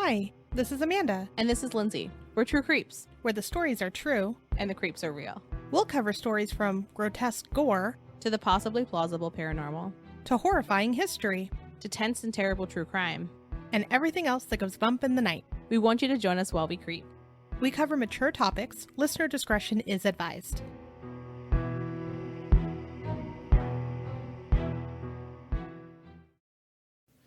Hi, this is Amanda. And this is Lindsay. We're True Creeps. Where the stories are true. And the creeps are real. We'll cover stories from grotesque gore to the possibly plausible paranormal. To horrifying history. To tense and terrible true crime. And everything else that goes bump in the night. We want you to join us while we creep. We cover mature topics. Listener discretion is advised.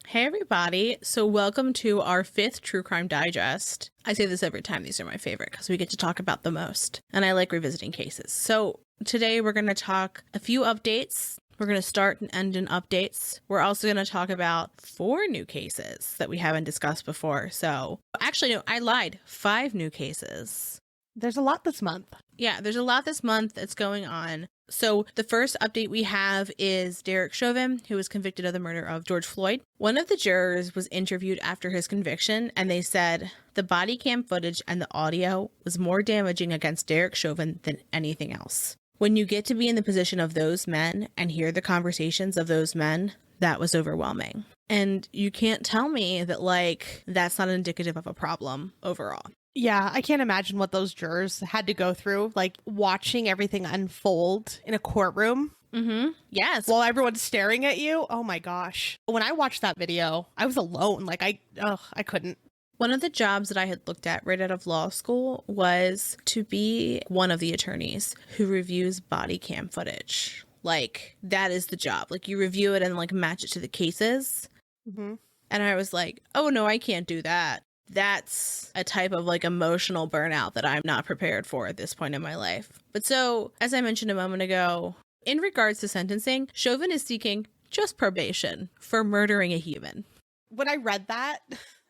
Hey everybody, so welcome to our 5th True Crime Digest. I say this every time, these are my favorite because we get to talk about the most, and I like revisiting cases. So today we're going to talk a few updates. We're going to start and end in updates. We're also going to talk about 4 new cases that we haven't discussed before. So actually, no, I lied. 5 new cases. There's a lot this month. Yeah, there's a lot this month that's going on. So the first update we have is Derek Chauvin, who was convicted of the murder of George Floyd. One of the jurors was interviewed after his conviction, and they said the body cam footage and the audio was more damaging against Derek Chauvin than anything else. When you get to be in the position of those men and hear the conversations of those men, that was overwhelming. And you can't tell me that, that's not indicative of a problem overall. Yeah, I can't imagine what those jurors had to go through, watching everything unfold in a courtroom. Mm-hmm. Yes. While everyone's staring at you. Oh my gosh. When I watched that video, I was alone. I couldn't. One of the jobs that I had looked at right out of law school was to be one of the attorneys who reviews body cam footage. That is the job. You review it and match it to the cases. Mm-hmm. And I was like, oh no, I can't do that. That's a type of emotional burnout that I'm not prepared for at this point in my life. But so, as I mentioned a moment ago, in regards to sentencing, Chauvin is seeking just probation for murdering a human. When I read that,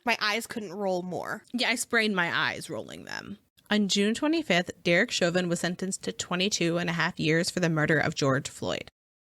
my eyes couldn't roll more. Yeah, I sprained my eyes rolling them. On June 25th, Derek Chauvin was sentenced to 22 and a half years for the murder of George Floyd.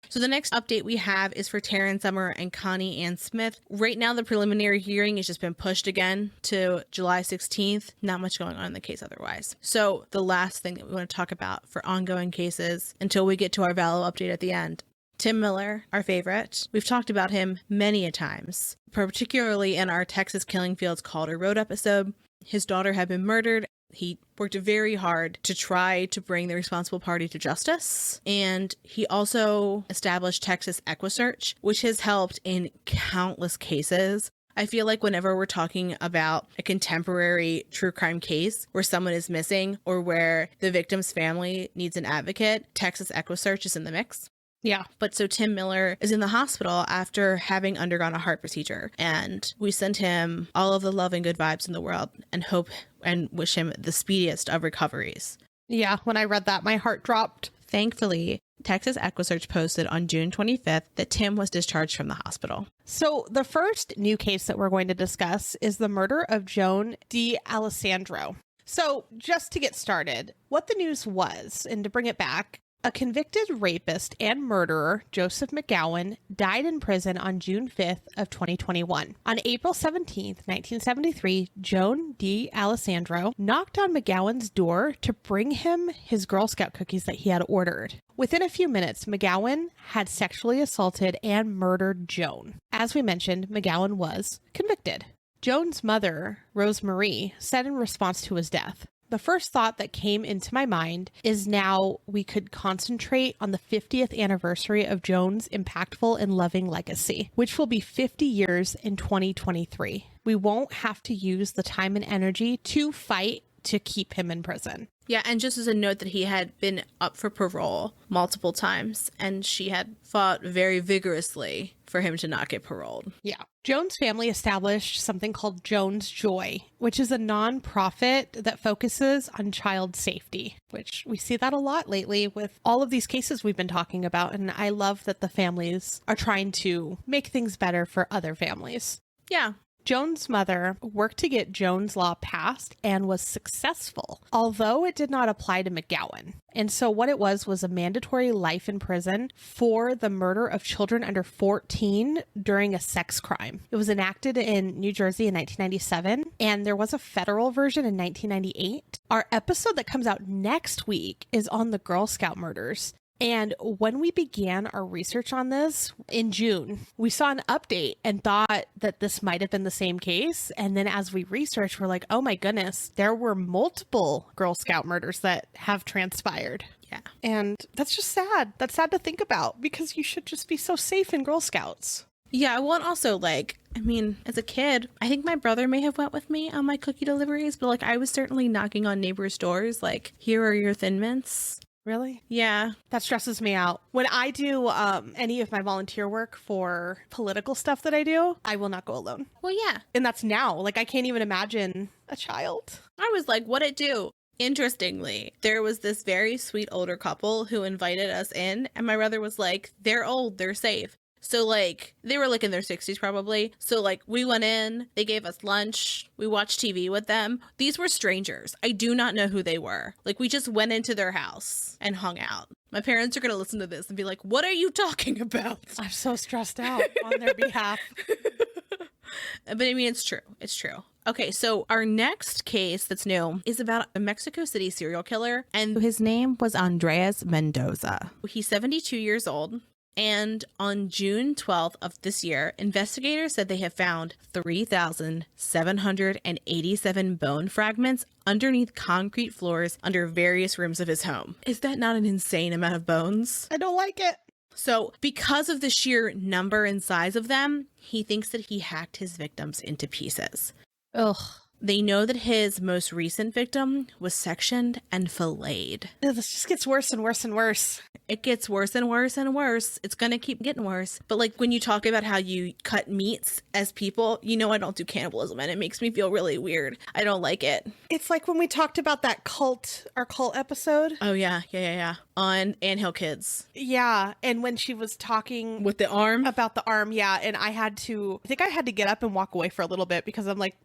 So the next update we have is for Taryn Summer and Connie Ann Smith. Right now, the preliminary hearing has just been pushed again to July 16th. Not much going on in the case otherwise. So the last thing that we want to talk about for ongoing cases until we get to our Vallow update at the end. Tim Miller, our favorite. We've talked about him many a times, particularly in our Texas Killing Fields Calder Road episode. His daughter had been murdered. He worked very hard to try to bring the responsible party to justice. And he also established Texas EquiSearch, which has helped in countless cases. I feel like whenever we're talking about a contemporary true crime case where someone is missing or where the victim's family needs an advocate, Texas EquiSearch is in the mix. Yeah. But so Tim Miller is in the hospital after having undergone a heart procedure, and we send him all of the love and good vibes in the world and hope and wish him the speediest of recoveries. Yeah, when I read that, my heart dropped. Thankfully, Texas EquiSearch posted on June 25th that Tim was discharged from the hospital. So the first new case that we're going to discuss is the murder of Joan D'Alessandro. So just to get started, what the news was, and to bring it back, a convicted rapist and murderer, Joseph McGowan, died in prison on June 5th of 2021. On April 17th, 1973, Joan D'Alessandro knocked on McGowan's door to bring him his Girl Scout cookies that he had ordered. Within a few minutes, McGowan had sexually assaulted and murdered Joan. As we mentioned, McGowan was convicted. Joan's mother, Rose Marie, said in response to his death, "The first thought that came into my mind is now we could concentrate on the 50th anniversary of Joan's impactful and loving legacy, which will be 50 years in 2023. We won't have to use the time and energy to fight to keep him in prison." Yeah, and just as a note that he had been up for parole multiple times, and she had fought very vigorously for him to not get paroled. Yeah. Joan's family established something called Joan's Joy, which is a nonprofit that focuses on child safety, which we see that a lot lately with all of these cases we've been talking about. And I love that the families are trying to make things better for other families. Yeah. Joan's mother worked to get Joan's Law passed and was successful, although it did not apply to McGowan. And so what it was a mandatory life in prison for the murder of children under 14 during a sex crime. It was enacted in New Jersey in 1997, and there was a federal version in 1998. Our episode that comes out next week is on the Girl Scout murders. And when we began our research on this in June, we saw an update and thought that this might have been the same case. And then as we researched, we're like, oh my goodness, there were multiple Girl Scout murders that have transpired. Yeah. And that's just sad. That's sad to think about because you should just be so safe in Girl Scouts. Yeah, well, and also, like, I mean, as a kid, I think my brother may have went with me on my cookie deliveries, but, like, I was certainly knocking on neighbors' doors, like, here are your Thin Mints. Really? Yeah. That stresses me out. When I do any of my volunteer work for political stuff that I do, I will not go alone. Well, yeah. And that's now. Like, I can't even imagine a child. I was like, what'd it do? Interestingly, there was this very sweet older couple who invited us in, and my brother was like, they're old, they're safe. So, like, they were, like, in their 60s probably. So, like, we went in, they gave us lunch, we watched TV with them. These were strangers. I do not know who they were. Like, we just went into their house and hung out. My parents are going to listen to this and be like, what are you talking about? I'm so stressed out on their behalf. But, I mean, it's true. It's true. Okay, so our next case that's new is about a Mexico City serial killer, and his name was Andres Mendoza. He's 72 years old. And on June 12th of this year, investigators said they have found 3,787 bone fragments underneath concrete floors under various rooms of his home. Is that not an insane amount of bones? I don't like it. So because of the sheer number and size of them, he thinks that he hacked his victims into pieces. Ugh. They know that his most recent victim was sectioned and filleted. This just gets worse and worse and worse. It gets worse and worse and worse. It's going to keep getting worse. But like when you talk about how you cut meats as people, you know I don't do cannibalism and it makes me feel really weird. I don't like it. It's like when we talked about that our cult episode. Oh, yeah. On Anthill Kids. Yeah. And when she was talking with the arm? About the arm, yeah. And I think I had to get up and walk away for a little bit because I'm like,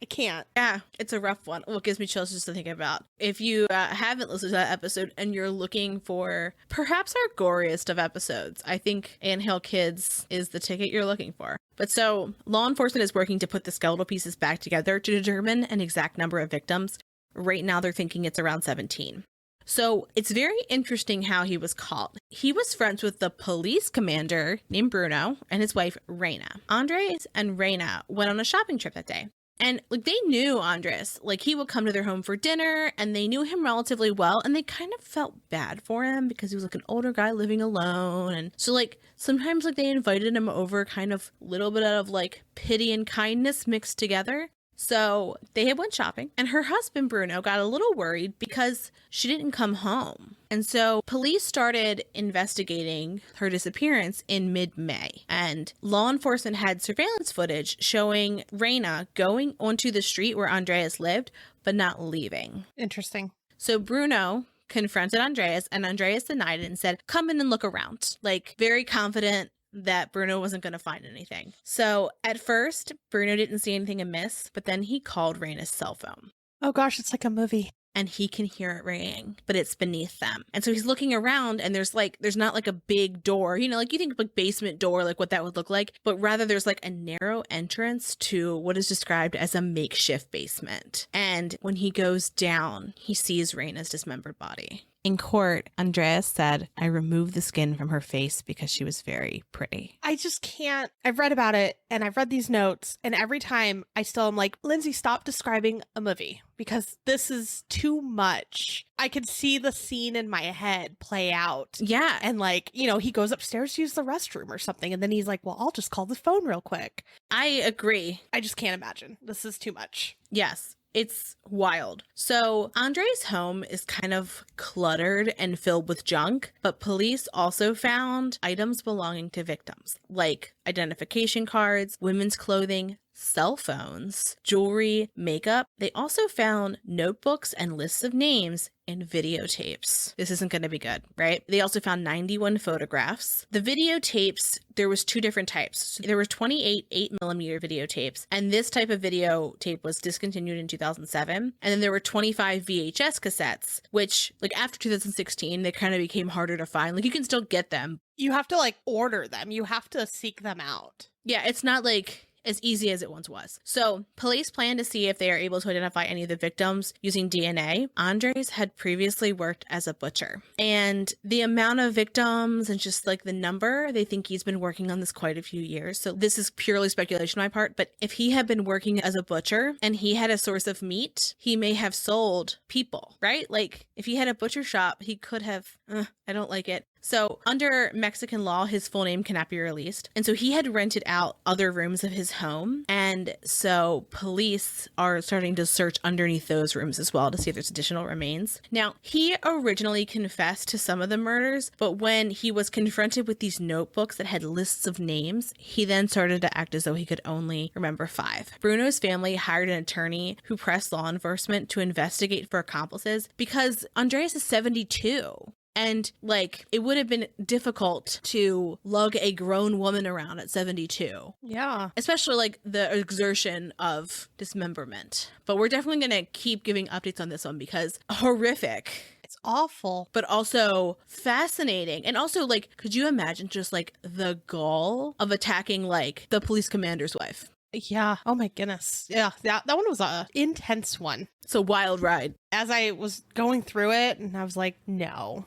I can't. Yeah, it's a rough one. Well, it gives me chills just to think about. If you haven't listened to that episode and you're looking for perhaps our goriest of episodes, I think Anthill Kids is the ticket you're looking for. But so law enforcement is working to put the skeletal pieces back together to determine an exact number of victims. Right now, they're thinking it's around 17. So it's very interesting how he was caught. He was friends with the police commander named Bruno and his wife, Reina. Andres and Reina went on a shopping trip that day. And like they knew Andres, like he would come to their home for dinner and they knew him relatively well and they kind of felt bad for him because he was like an older guy living alone. And so like sometimes like they invited him over kind of a little bit out of like pity and kindness mixed together. So they had went shopping and her husband, Bruno, got a little worried because she didn't come home. And so police started investigating her disappearance in mid-May. And law enforcement had surveillance footage showing Reina going onto the street where Andreas lived, but not leaving. Interesting. So Bruno confronted Andreas and Andreas denied it and said, come in and look around. Like very confident that Bruno wasn't going to find anything. So at first, Bruno didn't see anything amiss, but then he called Reina's cell phone. Oh gosh, it's like a movie. And he can hear it ringing, but it's beneath them. And so he's looking around and there's not like a big door, you know, like you think like basement door, like what that would look like, but rather there's like a narrow entrance to what is described as a makeshift basement. And when he goes down, he sees Reina's dismembered body. In court, Andreas said, I removed the skin from her face because she was very pretty. I just can't. I've read about it and I've read these notes and every time I still am like, Lindsay, stop describing a movie because this is too much. I could see the scene in my head play out. Yeah. And like, you know, he goes upstairs to use the restroom or something. And then he's like, well, I'll just call the phone real quick. I agree. I just can't imagine. This is too much. Yes. It's wild. So Andre's home is kind of cluttered and filled with junk, but police also found items belonging to victims, like identification cards, women's clothing, cell phones, jewelry, makeup. They also found notebooks and lists of names and videotapes. This isn't going to be good, right? They also found 91 photographs. The videotapes, there was two different types. So there were 28 8mm videotapes, and this type of videotape was discontinued in 2007. And then there were 25 VHS cassettes, which like after 2016, they kind of became harder to find. Like you can still get them. You have to like order them. You have to seek them out. Yeah, it's not like as easy as it once was. So police plan to see if they are able to identify any of the victims using DNA. Andres had previously worked as a butcher, and the amount of victims and just like the number, they think he's been working on this quite a few years. So this is purely speculation on my part, but if he had been working as a butcher and he had a source of meat, he may have sold people, right? Like if he had a butcher shop, he could have, I don't like it. So under Mexican law, his full name cannot be released. And so he had rented out other rooms of his home. And so police are starting to search underneath those rooms as well to see if there's additional remains. Now, he originally confessed to some of the murders, but when he was confronted with these notebooks that had lists of names, he then started to act as though he could only remember 5. Bruno's family hired an attorney who pressed law enforcement to investigate for accomplices because Andreas is 72. And like, it would have been difficult to lug a grown woman around at 72. Yeah. Especially like the exertion of dismemberment. But we're definitely going to keep giving updates on this one because horrific. It's awful. But also fascinating. And also, like, could you imagine just like the gall of attacking like the police commander's wife? Yeah. Oh my goodness. Yeah. That one was a intense one. It's a wild ride. As I was going through it, and I was like, no,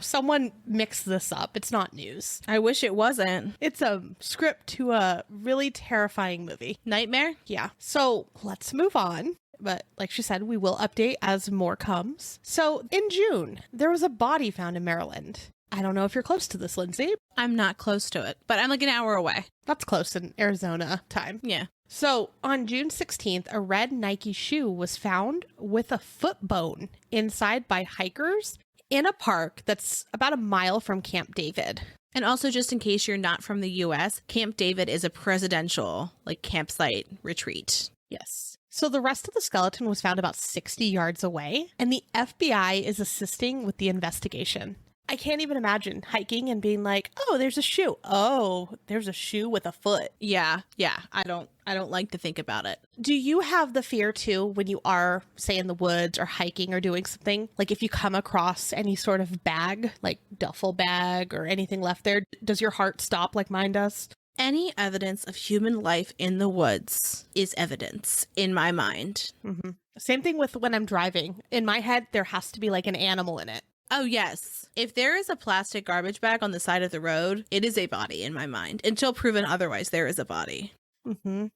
someone mixed this up. It's not news. I wish it wasn't. It's a script to a really terrifying movie. Nightmare? Yeah. So let's move on. But like she said, we will update as more comes. So in June, there was a body found in Maryland. I don't know if you're close to this, Lindsay. I'm not close to it, but I'm like an hour away. That's close in Arizona time. Yeah. So on June 16th, a red Nike shoe was found with a foot bone inside by hikers in a park that's about a mile from Camp David. And also, just in case you're not from the U.S., Camp David is a presidential like campsite retreat. Yes. So the rest of the skeleton was found about 60 yards away, and the FBI is assisting with the investigation. I can't even imagine hiking and being like, oh, there's a shoe. Oh, there's a shoe with a foot. Yeah. I don't like to think about it. Do you have the fear too when you are, say, in the woods or hiking or doing something? Like if you come across any sort of bag, like duffel bag or anything left there, does your heart stop like mine does? Any evidence of human life in the woods is evidence in my mind. Mm-hmm. Same thing with when I'm driving. In my head, there has to be like an animal in it. Oh, yes. If there is a plastic garbage bag on the side of the road, it is a body in my mind. Until proven otherwise, there is a body. Mm-hmm.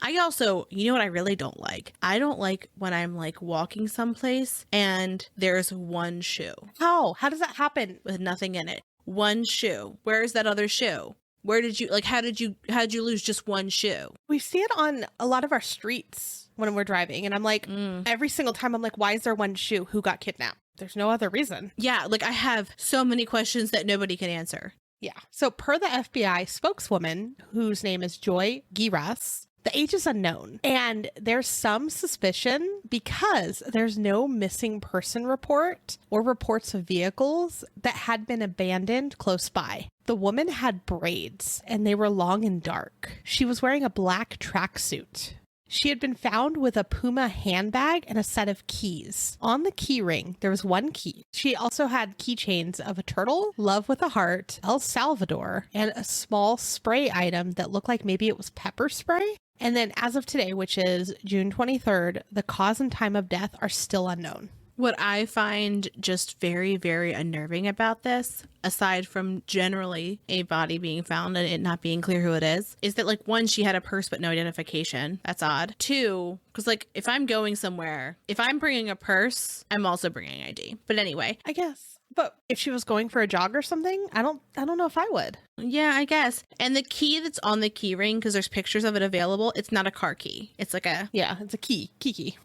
I also, you know what I really don't like? I don't like when I'm like walking someplace and there's one shoe. How? How does that happen? With nothing in it. One shoe. Where is that other shoe? Where did you, like, how did you lose just one shoe? We see it on a lot of our streets when we're driving. And I'm like, every single time I'm like, why is there one shoe? Who got kidnapped? There's no other reason. Yeah, like I have so many questions that nobody can answer. Yeah. So per the FBI spokeswoman, whose name is Joy Giras, the age is unknown. And there's some suspicion because there's no missing person report or reports of vehicles that had been abandoned close by. The woman had braids and they were long and dark. She was wearing a black tracksuit. She had been found with a Puma handbag and a set of keys. On the key ring, there was one key. She also had keychains of a turtle, love with a heart, El Salvador, and a small spray item that looked like maybe it was pepper spray. And then as of today, which is June 23rd, the cause and time of death are still unknown. What I find just very, very unnerving about this, aside from generally a body being found and it not being clear who it is that like, one, she had a purse but no identification. That's odd. Two, because like if I'm going somewhere, if I'm bringing a purse, I'm also bringing ID. But anyway, I guess. But if she was going for a jog or something, I don't know if I would. Yeah, I guess. And the key that's on the key ring, because there's pictures of it available, it's not a car key. It's like a... Yeah, it's a key.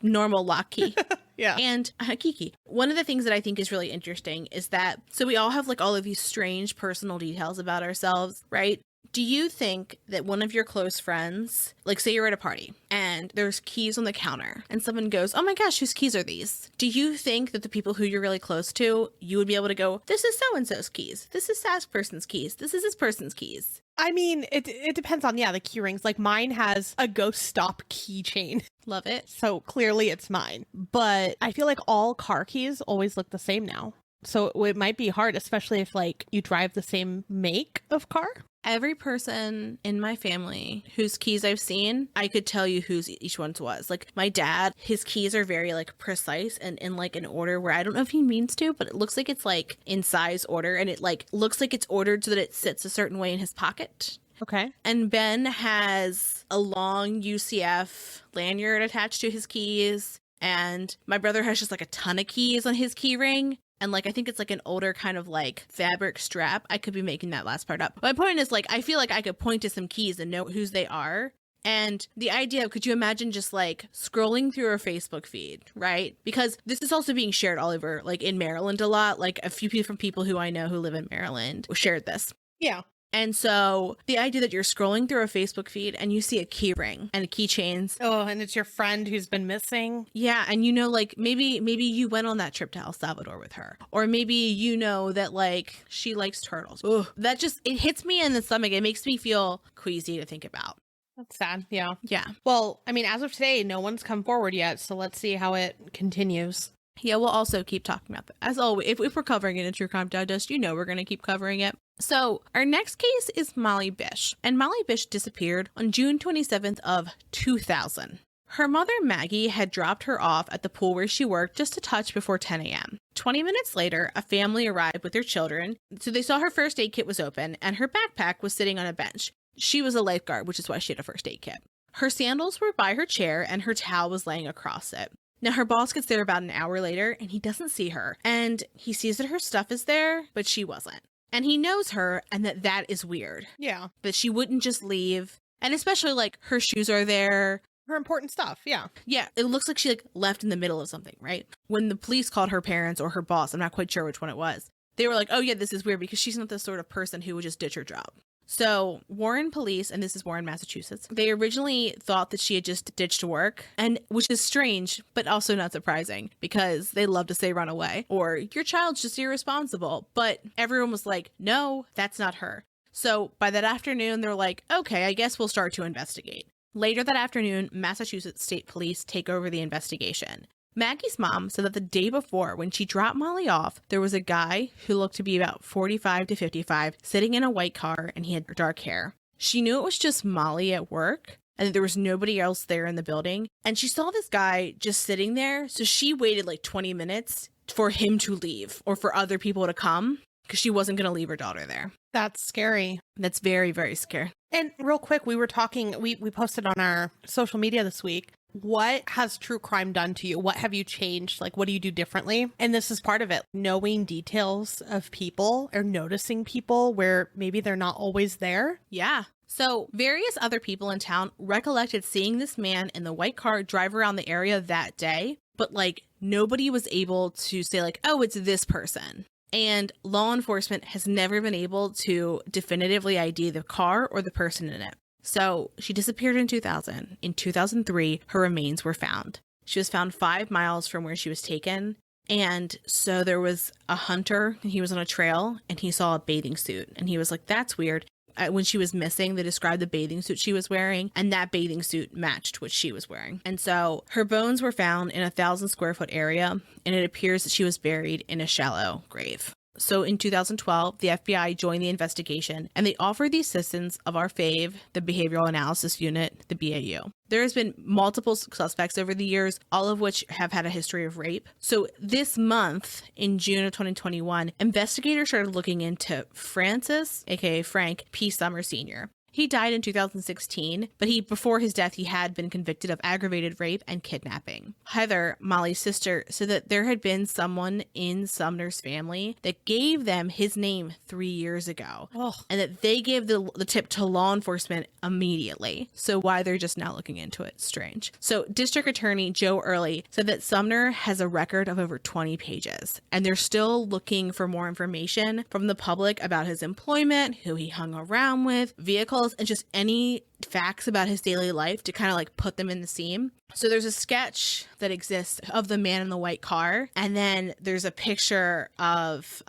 Normal lock key. Yeah. And Kiki. One of the things that I think is really interesting is that, so we all have like all of these strange personal details about ourselves, right? Do you think that one of your close friends, like say you're at a party and there's keys on the counter and someone goes, oh my gosh, whose keys are these? Do you think that the people who you're really close to, you would be able to go, this is so-and-so's keys. This is that person's keys. This is this person's keys. I mean, it depends on, the key rings. Like mine has a ghost stop keychain. Love it. So clearly it's mine. But I feel like all car keys always look the same now. So it might be hard, especially if like you drive the same make of car. Every person in my family whose keys I've seen, I could tell you whose each one's was. Like my dad, his keys are very like precise and in like an order where I don't know if he means to, but it looks like it's like in size order, and it like looks like it's ordered so that it sits a certain way in his pocket. Okay. And Ben has a long UCF lanyard attached to his keys. And my brother has just like a ton of keys on his key ring. And like, I think it's like an older kind of like fabric strap. I could be making that last part up. My point is like, I feel like I could point to some keys and know whose they are. And the idea of, could you imagine just like scrolling through our Facebook feed, right? Because this is also being shared all over, like in Maryland a lot. Like a few different people who I know who live in Maryland shared this. Yeah. And so the idea that you're scrolling through a Facebook feed and you see a key ring and keychains. Oh, and it's your friend who's been missing. Yeah. And you know, like maybe you went on that trip to El Salvador with her. Or maybe you know that like she likes turtles. Ugh, that just, it hits me in the stomach. It makes me feel queasy to think about. That's sad. Yeah. Yeah. Well, I mean, as of today, no one's come forward yet. So let's see how it continues. Yeah, we'll also keep talking about that. As always, if we're covering it in True Crime Digest, you know we're going to keep covering it. So our next case is Molly Bish. And Molly Bish disappeared on June 27th of 2000. Her mother, Maggie, had dropped her off at the pool where she worked just a touch before 10 a.m. 20 minutes later, a family arrived with their children. So they saw her first aid kit was open and her backpack was sitting on a bench. She was a lifeguard, which is why she had a first aid kit. Her sandals were by her chair and her towel was laying across it. Now, her boss gets there about an hour later and he doesn't see her. And he sees that her stuff is there, but she wasn't. And he knows her and that is weird. Yeah. That she wouldn't just leave. And especially like her shoes are there. Her important stuff. Yeah. Yeah. It looks like she like left in the middle of something, right? When the police called her parents or her boss, I'm not quite sure which one it was. They were like, oh yeah, this is weird because she's not the sort of person who would just ditch her job. So Warren police, and this is Warren, Massachusetts, they originally thought that she had just ditched work, and which is strange, but also not surprising because they love to say run away or your child's just irresponsible. But everyone was like, no, that's not her. So by that afternoon, they're like, okay, I guess we'll start to investigate. Later that afternoon, Massachusetts State Police take over the investigation. Maggie's mom said that the day before, when she dropped Molly off, there was a guy who looked to be about 45 to 55 sitting in a white car and he had dark hair. She knew it was just Molly at work and that there was nobody else there in the building. And she saw this guy just sitting there. So she waited like 20 minutes for him to leave or for other people to come because she wasn't going to leave her daughter there. That's scary. That's very, very scary. And real quick, we were talking, we posted on our social media this week. What has true crime done to you? What have you changed? Like, what do you do differently? And this is part of it. Knowing details of people or noticing people where maybe they're not always there. Yeah. So various other people in town recollected seeing this man in the white car drive around the area that day. But like nobody was able to say like, oh, it's this person. And law enforcement has never been able to definitively ID the car or the person in it. So she disappeared in 2000. In 2003, her remains were found. She was found 5 miles from where she was taken. And so there was a hunter, and he was on a trail, and he saw a bathing suit. And he was like, that's weird. When she was missing, they described the bathing suit she was wearing, and that bathing suit matched what she was wearing. And so her bones were found in a 1,000 square foot area, and it appears that she was buried in a shallow grave. So in 2012, the FBI joined the investigation and they offered the assistance of our fave, the Behavioral Analysis Unit, the BAU. There has been multiple suspects over the years, all of which have had a history of rape. So this month, in June of 2021, investigators started looking into Francis, aka Frank P. Summer Sr. He died in 2016, but before his death, he had been convicted of aggravated rape and kidnapping. Heather, Molly's sister, said that there had been someone in Sumner's family that gave them his name 3 years ago, and that they gave the tip to law enforcement immediately. So why they're just now looking into it, strange. So District Attorney Joe Early said that Sumner has a record of over 20 pages, and they're still looking for more information from the public about his employment, who he hung around with, vehicles, and just any facts about his daily life to kind of like put them in the scene. So there's a sketch that exists of the man in the white car, and then there's a picture of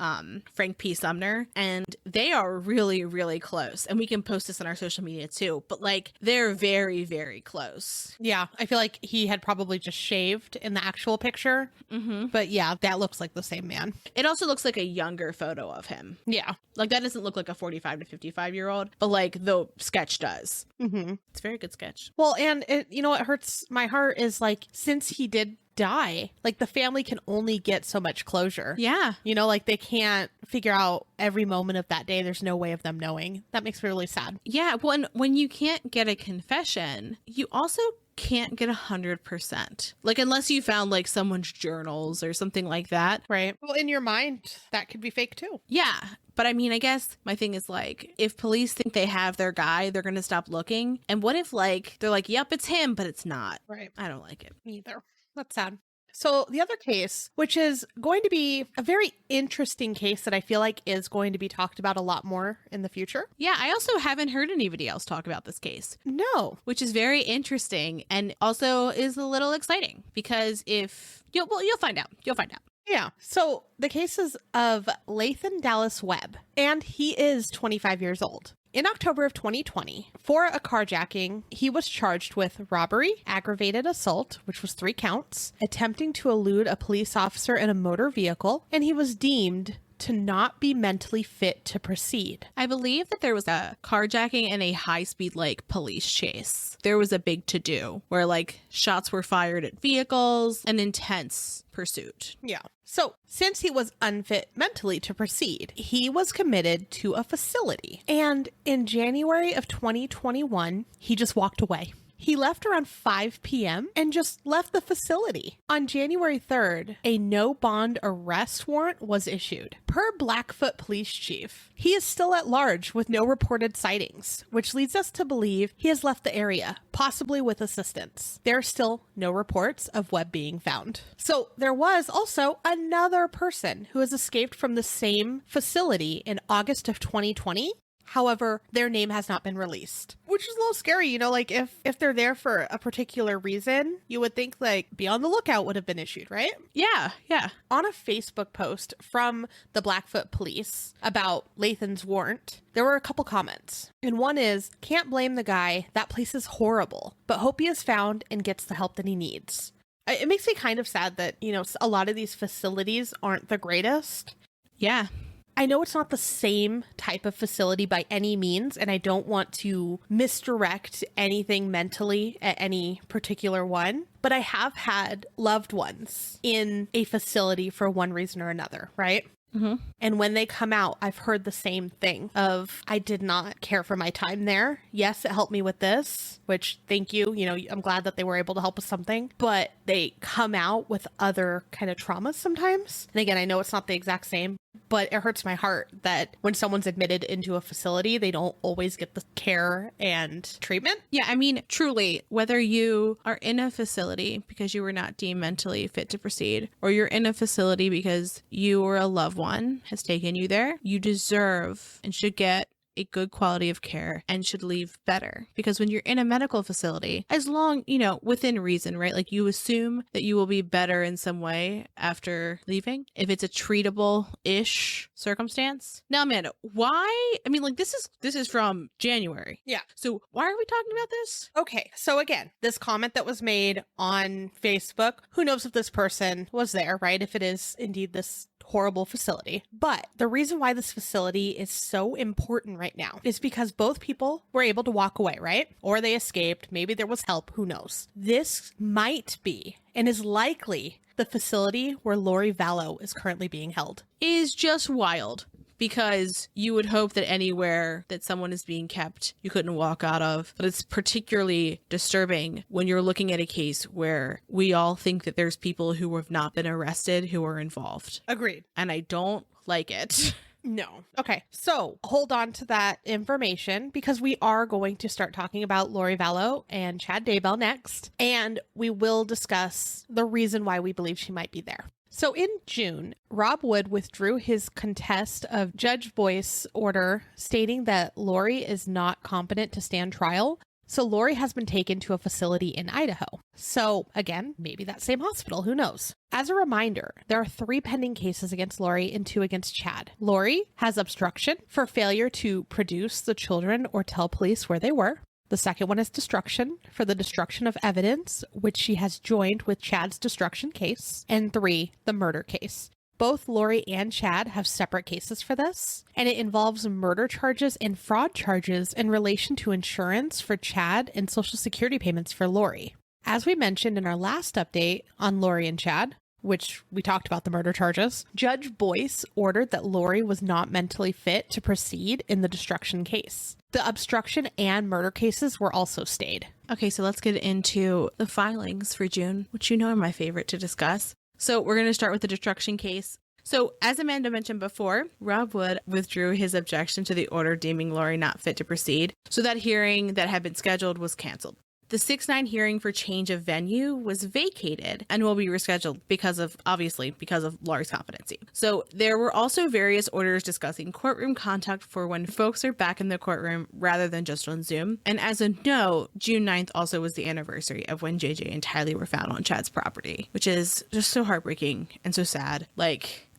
Frank P. Sumner, and they are really, really close. And we can post this on our social media too, but like they're very, very close. Yeah, I feel like he had probably just shaved in the actual picture. Mm-hmm. But yeah, that looks like the same man. It also looks like a younger photo of him. Yeah. Like that doesn't look like a 45 to 55-year-old, but like the sketch does. Mm-hmm. It's a very good sketch. Well, and it, you know what hurts my heart is like, since he did die, like the family can only get so much closure. Yeah. You know, like they can't figure out every moment of that day. There's no way of them knowing. That makes me really sad. Yeah. When you can't get a confession, you also can't get 100%. Like unless you found like someone's journals or something like that. Right. Well, in your mind, that could be fake too. Yeah. But I mean, I guess my thing is like, if police think they have their guy, they're going to stop looking. And what if like, they're like, yep, it's him, but it's not. Right. I don't like it. Me either. That's sad. So the other case, which is going to be a very interesting case that I feel like is going to be talked about a lot more in the future. Yeah, I also haven't heard anybody else talk about this case. No. Which is very interesting and also is a little exciting because you'll find out. You'll find out. Yeah. So the cases of Laithon Dallas Webb, and he is 25 years old. In October of 2020, for a carjacking, he was charged with robbery, aggravated assault, which was 3 counts, attempting to elude a police officer in a motor vehicle, and he was deemed to not be mentally fit to proceed. I believe that there was a carjacking and a high-speed like police chase. There was a big to-do where like shots were fired at vehicles, an intense pursuit. Yeah. So since he was unfit mentally to proceed, he was committed to a facility. And in January of 2021, he just walked away. He left around 5 p.m. and just left the facility. On January 3rd, a no bond arrest warrant was issued. Per Blackfoot Police Chief, he is still at large with no reported sightings, which leads us to believe he has left the area, possibly with assistance. There are still no reports of Webb being found. So there was also another person who has escaped from the same facility in August of 2020. However, their name has not been released, which is a little scary. You know, like if they're there for a particular reason, you would think like be on the lookout would have been issued, right? Yeah, yeah. On a Facebook post from the Blackfoot police about Laithon's warrant, there were a couple comments. And one is, can't blame the guy. That place is horrible, but hope he is found and gets the help that he needs. It makes me kind of sad that, you know, a lot of these facilities aren't the greatest. Yeah. I know it's not the same type of facility by any means, and I don't want to misdirect anything mentally at any particular one, but I have had loved ones in a facility for one reason or another, right? Mm-hmm. And when they come out, I've heard the same thing of, I did not care for my time there. Yes, it helped me with this, which thank you. You know, I'm glad that they were able to help with something, but they come out with other kind of traumas sometimes. And again, I know it's not the exact same, but it hurts my heart that when someone's admitted into a facility, they don't always get the care and treatment. Yeah, I mean, truly, whether you are in a facility because you were not deemed mentally fit to proceed, or you're in a facility because you or a loved one has taken you there, you deserve and should get a good quality of care and should leave better. Because when you're in a medical facility, as long, you know, within reason, right? Like you assume that you will be better in some way after leaving, if it's a treatable-ish circumstance. Now, Amanda, why? I mean, like this is from January. Yeah. So why are we talking about this? Okay. So again, this comment that was made on Facebook, who knows if this person was there, right? If it is indeed this horrible facility. But the reason why this facility is so important right now is because both people were able to walk away, right? Or they escaped. Maybe there was help. Who knows? This might be and is likely the facility where Lori Vallow is currently being held. Is just wild. Because you would hope that anywhere that someone is being kept, you couldn't walk out of. But it's particularly disturbing when you're looking at a case where we all think that there's people who have not been arrested who are involved. Agreed. And I don't like it. No. Okay. So hold on to that information because we are going to start talking about Lori Vallow and Chad Daybell next. And we will discuss the reason why we believe she might be there. So in June, Rob Wood withdrew his contest of Judge Boyce's order stating that Lori is not competent to stand trial. So Lori has been taken to a facility in Idaho. So again, maybe that same hospital, who knows? As a reminder, there are 3 pending cases against Lori and 2 against Chad. Lori has obstruction for failure to produce the children or tell police where they were. The second one is destruction for the destruction of evidence, which she has joined with Chad's destruction case. And 3, the murder case. Both Lori and Chad have separate cases for this, and it involves murder charges and fraud charges in relation to insurance for Chad and Social Security payments for Lori. As we mentioned in our last update on Lori and Chad, which we talked about the murder charges, Judge Boyce ordered that Lori was not mentally fit to proceed in the destruction case. The obstruction and murder cases were also stayed. Okay, so let's get into the filings for June, which you know are my favorite to discuss. So we're going to start with the destruction case. So as Amanda mentioned before, Rob Wood withdrew his objection to the order deeming Lori not fit to proceed. So that hearing that had been scheduled was canceled. The 6-9 hearing for change of venue was vacated and will be rescheduled because of Lori's competency. So there were also various orders discussing courtroom conduct for when folks are back in the courtroom rather than just on Zoom. And as a note, June 9th also was the anniversary of when JJ and Tylee were found on Chad's property, which is just so heartbreaking and so sad.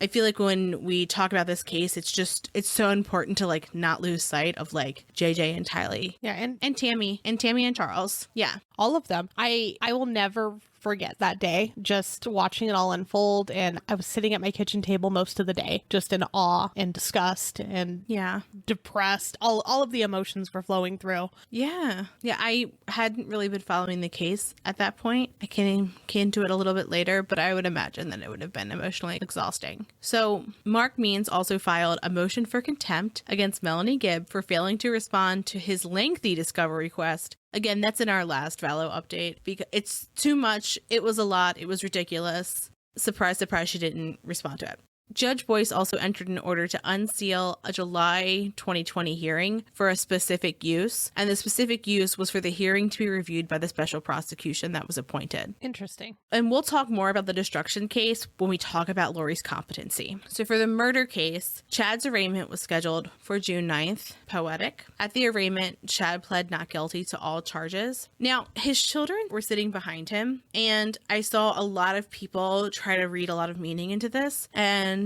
I feel like when we talk about this case, it's so important to not lose sight of JJ and Tylee. Yeah, and Tammy and Charles. Yeah. All of them. I will never forget that day, just watching it all unfold. And I was sitting at my kitchen table most of the day, just in awe and disgust and depressed. All of the emotions were flowing through. Yeah. I hadn't really been following the case at that point. I came to it a little bit later, but I would imagine that it would have been emotionally exhausting. So Mark Means also filed a motion for contempt against Melanie Gibb for failing to respond to his lengthy discovery request. Again, that's in our last Vallow update because it's too much. It was a lot. It was ridiculous. Surprise, surprise, she didn't respond to it. Judge Boyce also entered an order to unseal a July 2020 hearing for a specific use, and the specific use was for the hearing to be reviewed by the special prosecution that was appointed. Interesting. And we'll talk more about the destruction case when we talk about Lori's competency. So for the murder case, Chad's arraignment was scheduled for June 9th. Poetic. At the arraignment, Chad pled not guilty to all charges. Now, his children were sitting behind him, and I saw a lot of people try to read a lot of meaning into this, and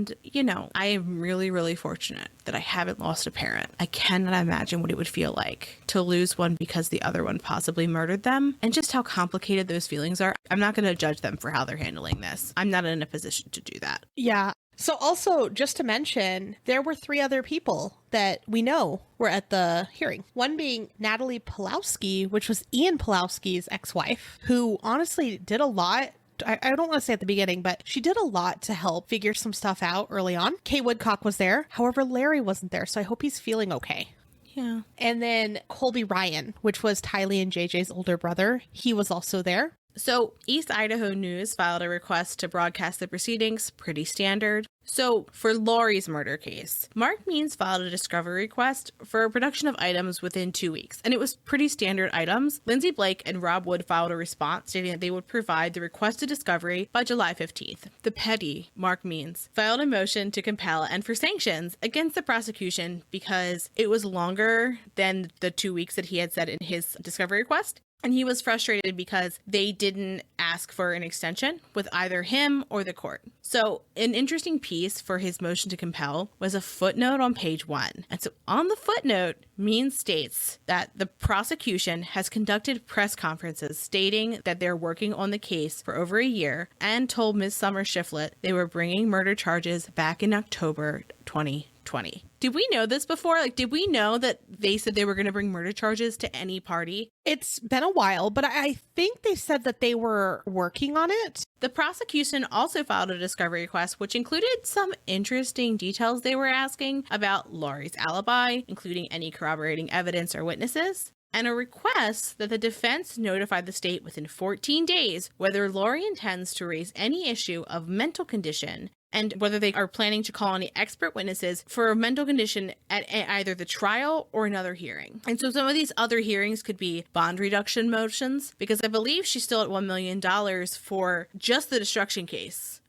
I am really, really fortunate that I haven't lost a parent. I cannot imagine what it would feel like to lose one because the other one possibly murdered them, and just how complicated those feelings are. I'm not going to judge them for how they're handling this. I'm not in a position to do that. Yeah. So also, just to mention, there were 3 other people that we know were at the hearing. One being Natalie Pulowski, which was Ian Pulowski's ex-wife, who honestly did a lot. I don't want to say at the beginning, but she did a lot to help figure some stuff out early on. Kay Woodcock was there. However, Larry wasn't there, so I hope he's feeling okay. Yeah. And then Colby Ryan, which was Tylee and JJ's older brother. He was also there. So East Idaho News filed a request to broadcast the proceedings, pretty standard. So for Lori's murder case, Mark Means filed a discovery request for a production of items within 2 weeks, and it was pretty standard items. Lindsay Blake and Rob Wood filed a response stating that they would provide the requested discovery by July 15th. The petty Mark Means filed a motion to compel and for sanctions against the prosecution because it was longer than the 2 weeks that he had said in his discovery request. And he was frustrated because they didn't ask for an extension with either him or the court. So an interesting piece for his motion to compel was a footnote on page 1. And so on the footnote, Means states that the prosecution has conducted press conferences stating that they're working on the case for over a year and told Ms. Summer Shiflett they were bringing murder charges back in October 2020. Did we know this before? Did we know that they said they were going to bring murder charges to any party? It's been a while, but I think they said that they were working on it. The prosecution also filed a discovery request, which included some interesting details they were asking about Lori's alibi, including any corroborating evidence or witnesses, and a request that the defense notify the state within 14 days whether Lori intends to raise any issue of mental condition and whether they are planning to call any expert witnesses for a mental condition at either the trial or another hearing. And so some of these other hearings could be bond reduction motions, because I believe she's still at $1 million for just the destruction case.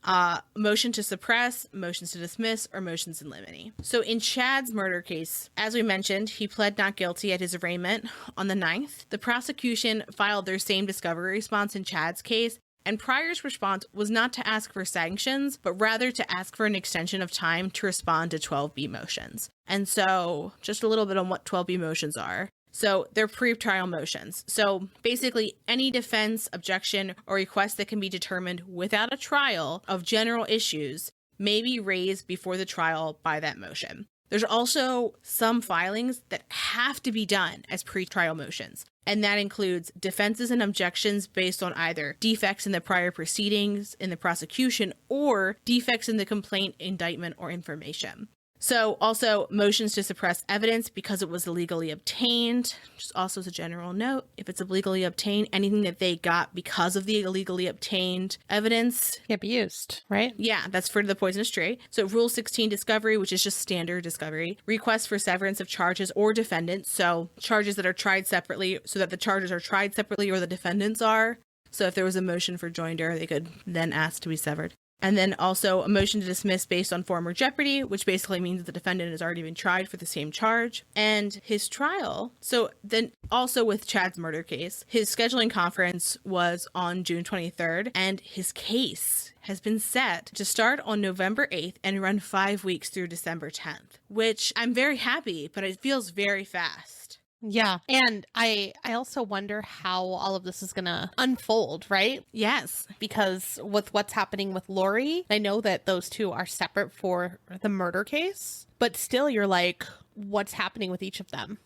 Motion to suppress, motions to dismiss, or motions in limine. So in Chad's murder case, as we mentioned, he pled not guilty at his arraignment on the 9th. The prosecution filed their same discovery response in Chad's case, and Pryor's response was not to ask for sanctions, but rather to ask for an extension of time to respond to 12B motions. And so just a little bit on what 12B motions are. So they're pre-trial motions. So basically any defense, objection, or request that can be determined without a trial of general issues may be raised before the trial by that motion. There's also some filings that have to be done as pre-trial motions, and that includes defenses and objections based on either defects in the prior proceedings in the prosecution or defects in the complaint, indictment, or information. So also motions to suppress evidence because it was illegally obtained. Just also as a general note, if it's illegally obtained, anything that they got because of the illegally obtained evidence can't be used, right? Yeah, that's for the poisonous tree. So Rule 16 discovery, which is just standard discovery. Requests for severance of charges or defendants. So charges that are tried separately, so that the charges are tried separately or the defendants are. So if there was a motion for joinder, they could then ask to be severed. And then also a motion to dismiss based on former jeopardy, which basically means the defendant has already been tried for the same charge. And his trial, so then also with Chad's murder case, his scheduling conference was on June 23rd, and his case has been set to start on November 8th and run 5 weeks through December 10th, which I'm very happy, but it feels very fast. Yeah. And I also wonder how all of this is going to unfold, right? Yes. Because with what's happening with Lori, I know that those two are separate for the murder case, but still you're like, what's happening with each of them?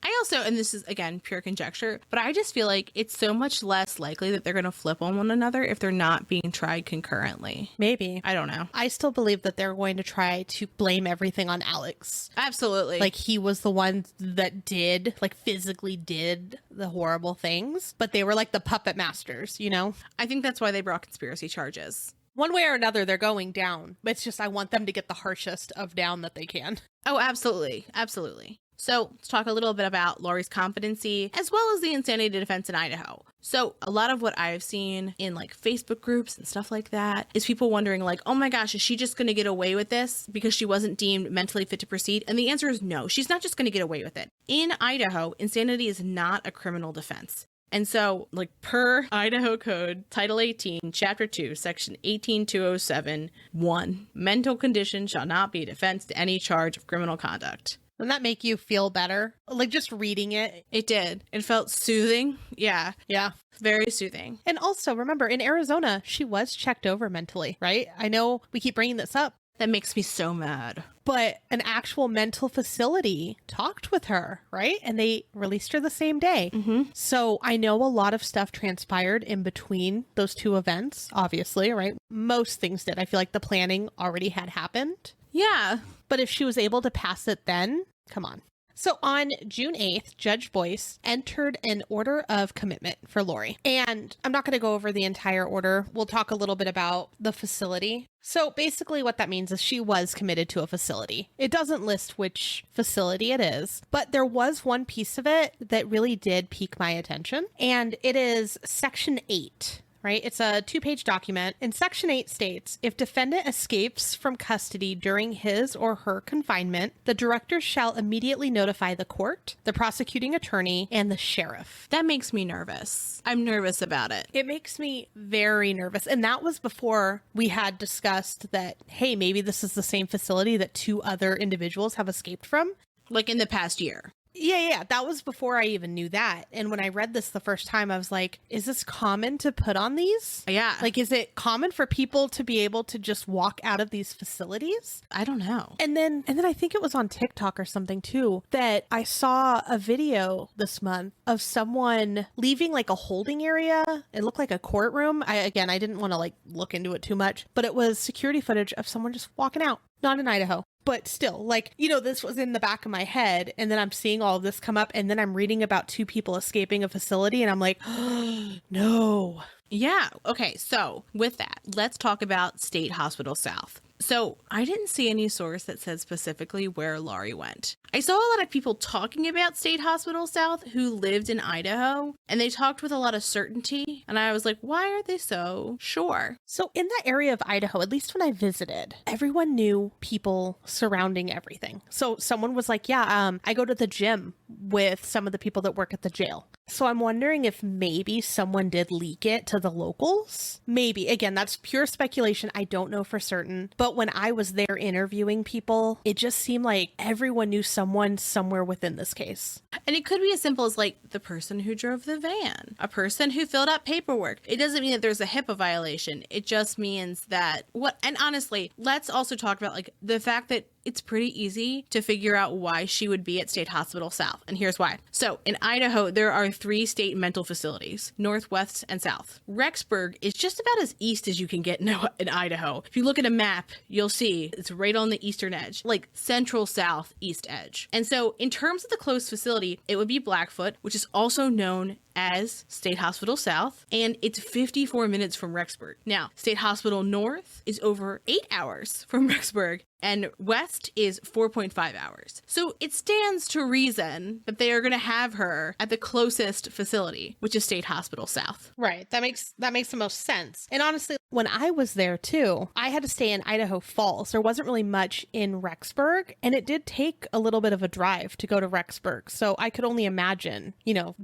I also, and this is again pure conjecture, but I just feel like it's so much less likely that they're going to flip on one another if they're not being tried concurrently. Maybe. I don't know. I still believe that they're going to try to blame everything on Alex. Absolutely. Like he was the one that did, like physically did the horrible things, but they were like the puppet masters, you know? I think that's why they brought conspiracy charges. One way or another, they're going down. It's just I want them to get the harshest of down that they can. Oh, absolutely. Absolutely. So let's talk a little bit about Lori's competency as well as the insanity defense in Idaho. So a lot of what I've seen in like Facebook groups and stuff like that is people wondering like, oh my gosh, is she just going to get away with this because she wasn't deemed mentally fit to proceed? And the answer is no, she's not just going to get away with it. In Idaho, insanity is not a criminal defense. And so, like, per Idaho Code, Title 18, Chapter 2, Section 18207, 1, mental condition shall not be a defense to any charge of criminal conduct. Doesn't that make you feel better? Like, just reading it? It did. It felt soothing. Yeah. Yeah. Very soothing. And also, remember, in Arizona, she was checked over mentally, right? I know we keep bringing this up. That makes me so mad. But an actual mental facility talked with her, right? And they released her the same day. Mm-hmm. So I know a lot of stuff transpired in between those two events, obviously, right? Most things did. I feel like the planning already had happened. Yeah. But if she was able to pass it then, come on. So on June 8th, Judge Boyce entered an order of commitment for Lori. And I'm not going to go over the entire order. We'll talk a little bit about the facility. So basically what that means is she was committed to a facility. It doesn't list which facility it is, but there was one piece of it that really did pique my attention. And it is Section 8. Right? It's a 2-page document. And Section 8 states, if defendant escapes from custody during his or her confinement, the director shall immediately notify the court, the prosecuting attorney, and the sheriff. That makes me nervous. I'm nervous about it. It makes me very nervous. And that was before we had discussed that, hey, maybe this is the same facility that 2 other individuals have escaped from. Like in the past year. Yeah. That was before I even knew that. And when I read this the first time, I was like, is this common to put on these? Yeah. Like, is it common for people to be able to just walk out of these facilities? I don't know. And then I think it was on TikTok or something too, that I saw a video this month of someone leaving like a holding area. It looked like a courtroom. I didn't want to like look into it too much, but it was security footage of someone just walking out. Not in Idaho. But still, like, you know, this was in the back of my head, and then I'm seeing all of this come up, and then I'm reading about 2 people escaping a facility, and I'm like, oh, no. Yeah. Okay. So with that, let's talk about State Hospital South. So I didn't see any source that said specifically where Laurie went. I saw a lot of people talking about State Hospital South who lived in Idaho, and they talked with a lot of certainty. And I was like, why are they so sure? So in that area of Idaho, at least when I visited, everyone knew people surrounding everything. So someone was like, yeah, I go to the gym with some of the people that work at the jail. So I'm wondering if maybe someone did leak it to the locals. Maybe. Again, that's pure speculation. I don't know for certain. But when I was there interviewing people, it just seemed like everyone knew someone somewhere within this case. And it could be as simple as like the person who drove the van, a person who filled out paperwork. It doesn't mean that there's a HIPAA violation. It just means that and honestly, let's also talk about like the fact that it's pretty easy to figure out why she would be at State Hospital South. And here's why. So in Idaho, there are 3 state mental facilities, North, West, and South. Rexburg is just about as east as you can get in Idaho. If you look at a map, you'll see it's right on the eastern edge, like central south east edge. And so in terms of the closest facility, it would be Blackfoot, which is also known as State Hospital South, and it's 54 minutes from Rexburg. Now, State Hospital North is over 8 hours from Rexburg, and West is 4.5 hours. So it stands to reason that they are going to have her at the closest facility, which is State Hospital South. Right. That makes the most sense. And honestly, when I was there too, I had to stay in Idaho Falls. There wasn't really much in Rexburg, and it did take a little bit of a drive to go to Rexburg. So I could only imagine,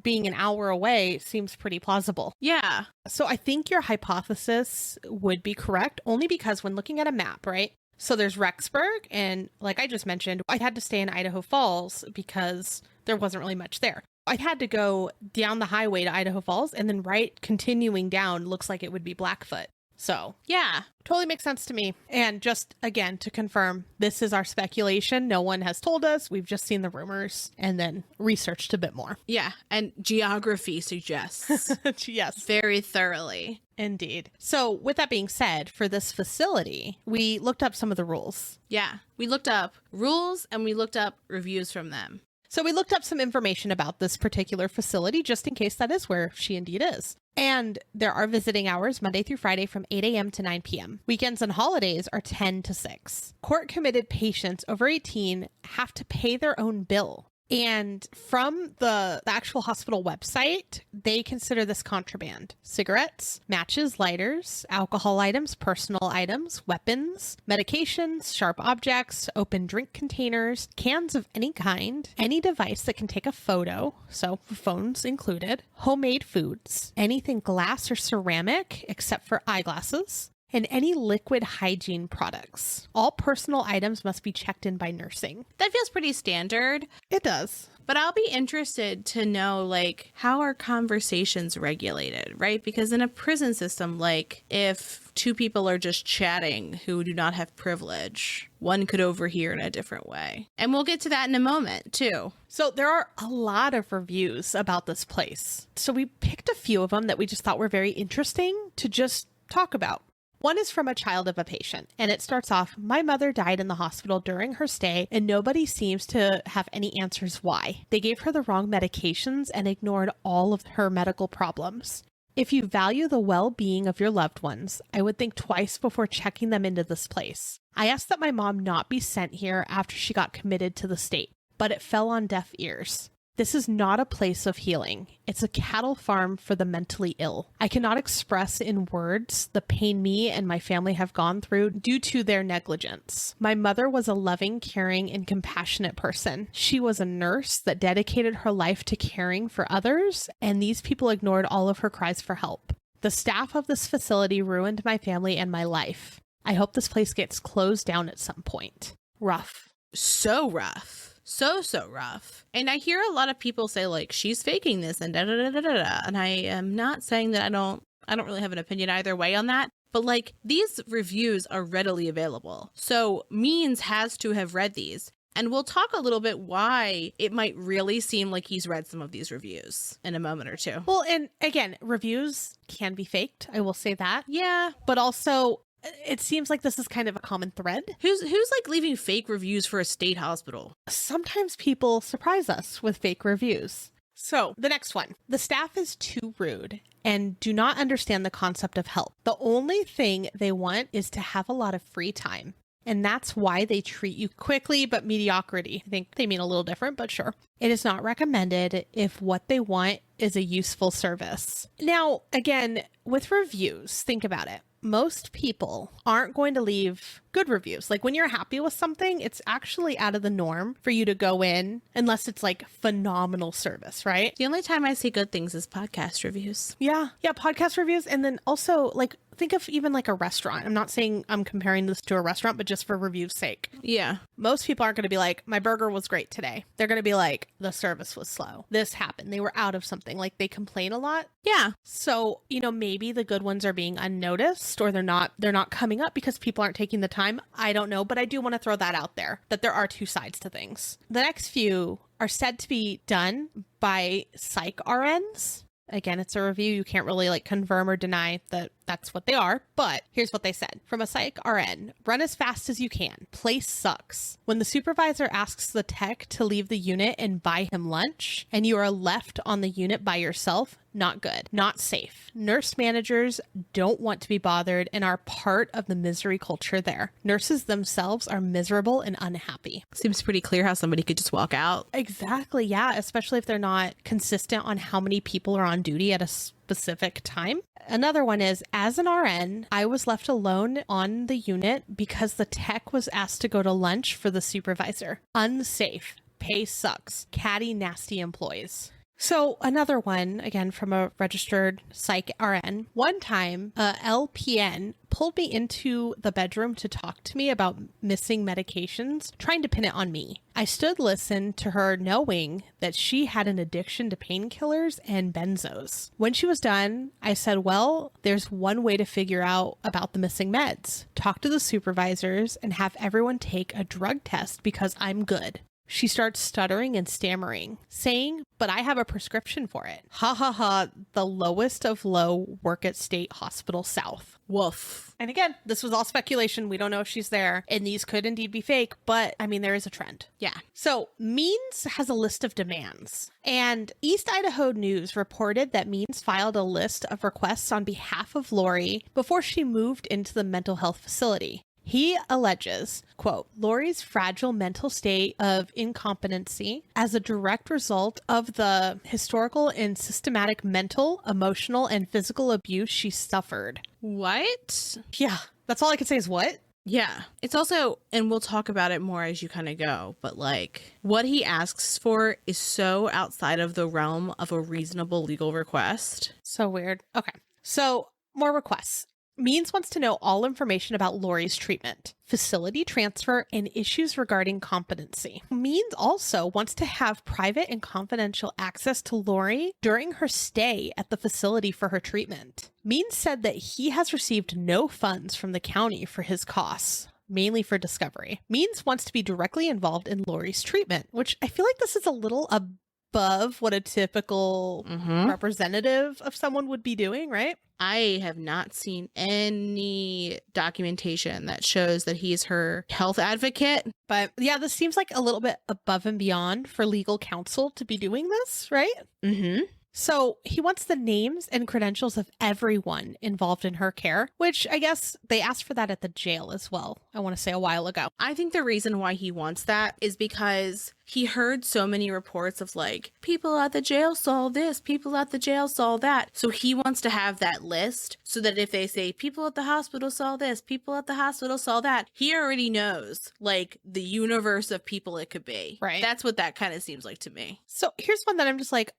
being an hour away seems pretty plausible. Yeah. So I think your hypothesis would be correct, only because when looking at a map, right? So there's Rexburg, and like I just mentioned, I had to stay in Idaho Falls because there wasn't really much there. I had to go down the highway to Idaho Falls, and then continuing down looks like it would be Blackfoot. So yeah, totally makes sense to me. And just again, to confirm, this is our speculation. No one has told us. We've just seen the rumors and then researched a bit more. Yeah. And geography suggests. Yes. Very thoroughly. Indeed. So with that being said, for this facility, we looked up some of the rules. Yeah. We looked up rules and we looked up reviews from them. So we looked up some information about this particular facility, just in case that is where she indeed is. And there are visiting hours Monday through Friday from 8 a.m. to 9 p.m. Weekends and holidays are 10 to 6. Court-committed patients over 18 have to pay their own bill. And from the actual hospital website, they consider this contraband. Cigarettes, matches, lighters, alcohol items, personal items, weapons, medications, sharp objects, open drink containers, cans of any kind, any device that can take a photo, so phones included, homemade foods, anything glass or ceramic except for eyeglasses, and any liquid hygiene products. All personal items must be checked in by nursing. That feels pretty standard. It does. But I'll be interested to know, like, how are conversations regulated, right? Because in a prison system, like, if 2 people are just chatting who do not have privilege, one could overhear in a different way. And we'll get to that in a moment, too. So there are a lot of reviews about this place. So we picked a few of them that we just thought were very interesting to just talk about. One is from a child of a patient, and it starts off, "My mother died in the hospital during her stay, and nobody seems to have any answers why. They gave her the wrong medications and ignored all of her medical problems. If you value the well-being of your loved ones, I would think twice before checking them into this place. I asked that my mom not be sent here after she got committed to the state, but it fell on deaf ears. This is not a place of healing. It's a cattle farm for the mentally ill. I cannot express in words the pain me and my family have gone through due to their negligence. My mother was a loving, caring, and compassionate person. She was a nurse that dedicated her life to caring for others, and these people ignored all of her cries for help. The staff of this facility ruined my family and my life. I hope this place gets closed down at some point." Rough. So rough. So rough. And I hear a lot of people say, like, she's faking this and da-da-da-da-da. And I am not saying that I don't really have an opinion either way on that. But, like, these reviews are readily available. So Means has to have read these. And we'll talk a little bit why it might really seem like he's read some of these reviews in a moment or two. Well, and again, reviews can be faked. I will say that. Yeah. But also, it seems like this is kind of a common thread. Who's like leaving fake reviews for a state hospital? Sometimes people surprise us with fake reviews. So the next one, the staff is too rude and do not understand the concept of help. The only thing they want is to have a lot of free time. and that's why they treat you quickly, but mediocrity. I think they mean a little different, but sure. It is not recommended if what they want is a useful service. Now, again, with reviews, think about it. Most people aren't going to leave good reviews. Like when you're happy with something, it's actually out of the norm for you to go in unless it's like phenomenal service, right? The only time I see good things is podcast reviews. Yeah. Yeah. Podcast reviews. And then also like, think of even like a restaurant. I'm not saying I'm comparing this to a restaurant, but just for review's sake. Yeah. Most people aren't going to be like, my burger was great today. They're going to be like, the service was slow. This happened. They were out of something. Like they complain a lot. Yeah. So, maybe the good ones are being unnoticed or they're not coming up because people aren't taking the time. I don't know, but I do want to throw that out there, that there are two sides to things. The next few are said to be done by psych RNs. Again, it's a review. You can't really like confirm or deny that that's what they are. But here's what they said. From a psych RN, run as fast as you can. Place sucks. When the supervisor asks the tech to leave the unit and buy him lunch, and you are left on the unit by yourself, not good. Not safe. Nurse managers don't want to be bothered and are part of the misery culture there. Nurses themselves are miserable and unhappy. Seems pretty clear how somebody could just walk out. Exactly. Yeah. Especially if they're not consistent on how many people are on duty at a specific time. Another one is, as an RN, I was left alone on the unit because the tech was asked to go to lunch for the supervisor. Unsafe. Pay sucks. Catty, nasty employees. So another one, again, from a registered psych RN. One time, a LPN pulled me into the bedroom to talk to me about missing medications, trying to pin it on me. I stood listened to her knowing that she had an addiction to painkillers and benzos. When she was done, I said, well, there's one way to figure out about the missing meds. Talk to the supervisors and have everyone take a drug test because I'm good. She starts stuttering and stammering, saying, but I have a prescription for it. Ha ha ha, the lowest of low work at State Hospital South. Woof. And again, this was all speculation. We don't know if she's there, and these could indeed be fake, but I mean, there is a trend. Yeah. So Means has a list of demands, and East Idaho News reported that Means filed a list of requests on behalf of Lori before she moved into the mental health facility. He alleges, quote, Lori's fragile mental state of incompetency as a direct result of the historical and systematic mental, emotional, and physical abuse she suffered. What? Yeah, that's all I can say is what? Yeah. It's also, and we'll talk about it more as you kind of go, but like what he asks for is so outside of the realm of a reasonable legal request. So weird. Okay. So more requests. Means wants to know all information about Lori's treatment, facility transfer, and issues regarding competency. Means also wants to have private and confidential access to Lori during her stay at the facility for her treatment. Means said that he has received no funds from the county for his costs, mainly for discovery. Means wants to be directly involved in Lori's treatment, which I feel like this is a little above what a typical representative of someone would be doing, right? I have not seen any documentation that shows that he's her health advocate. But yeah, this seems like a little bit above and beyond for legal counsel to be doing this, right? Mm-hmm. So he wants the names and credentials of everyone involved in her care, which I guess they asked for that at the jail as well, I want to say a while ago. I think the reason why he wants that is because he heard so many reports of like, people at the jail saw this, people at the jail saw that. So he wants to have that list so that if they say people at the hospital saw this, people at the hospital saw that, he already knows like the universe of people it could be. Right. That's what that kind of seems like to me. So here's one that I'm just like,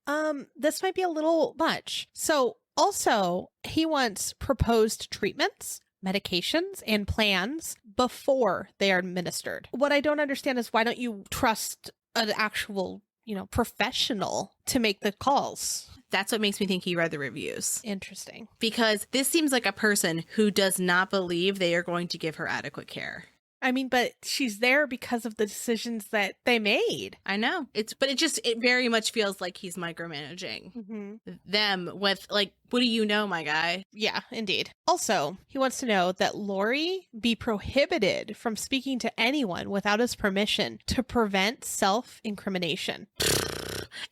this might be a little much. So also he wants proposed treatments, medications, and plans before they are administered. What I don't understand is why don't you trust an actual, professional to make the calls? That's what makes me think he read the reviews. Interesting. Because this seems like a person who does not believe they are going to give her adequate care. I mean, but she's there because of the decisions that they made. I know. It very much feels like he's micromanaging them with like, what do you know, my guy? Yeah, indeed. Also, he wants to know that Lori be prohibited from speaking to anyone without his permission to prevent self-incrimination.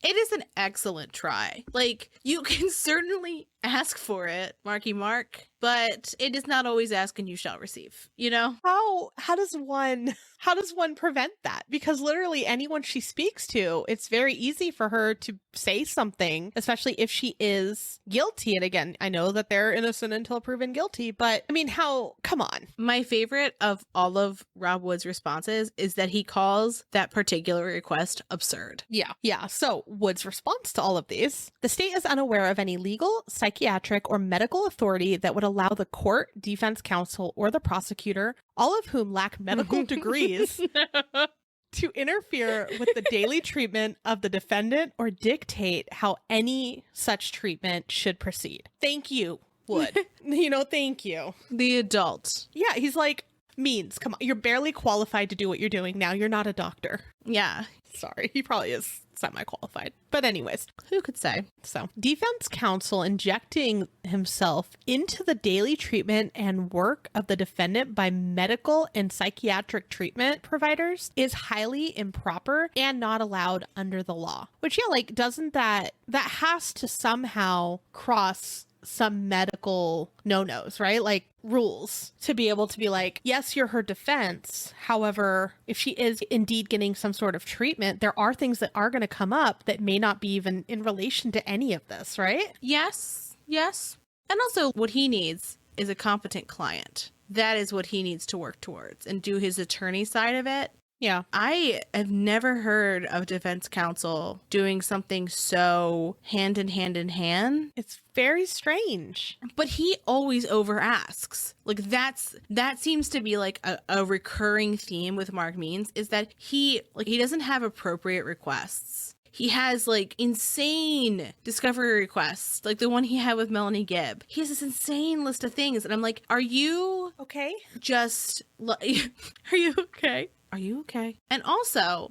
It is an excellent try. Like, you can certainly Ask for it, Marky Mark, but it is not always ask and you shall receive, you know? How does one prevent that? Because literally anyone she speaks to, it's very easy for her to say something, especially if she is guilty. And again, I know that they're innocent until proven guilty, but I mean, come on. My favorite of all of Rob Wood's responses is that he calls that particular request absurd. Yeah. So Wood's response to all of these: the state is unaware of any legal, psychiatric, or medical authority that would allow the court, defense counsel, or the prosecutor, all of whom lack medical degrees, to interfere with the daily treatment of the defendant or dictate how any such treatment should proceed. Thank you, Wood. Thank you. The adult. Yeah, he's like, Means, come on, you're barely qualified to do what you're doing now. You're not a doctor. Yeah. Sorry, he probably is semi-qualified. But anyways. Who could say? So, defense counsel injecting himself into the daily treatment and work of the defendant by medical and psychiatric treatment providers is highly improper and not allowed under the law. Which, yeah, like, doesn't that has to somehow cross some medical no-nos, right? Like rules to be able to be like, yes, you're her defense. However, if she is indeed getting some sort of treatment, there are things that are going to come up that may not be even in relation to any of this, right? Yes. And also what he needs is a competent client. That is what he needs to work towards and do his attorney side of it. Yeah. I have never heard of defense counsel doing something so hand in hand. It's very strange. But he always over asks. Like that seems to be like a recurring theme with Mark Means, is that he doesn't have appropriate requests. He has like insane discovery requests, like the one he had with Melanie Gibb. He has this insane list of things. And I'm like, are you okay? Are you okay? Are you okay? And also,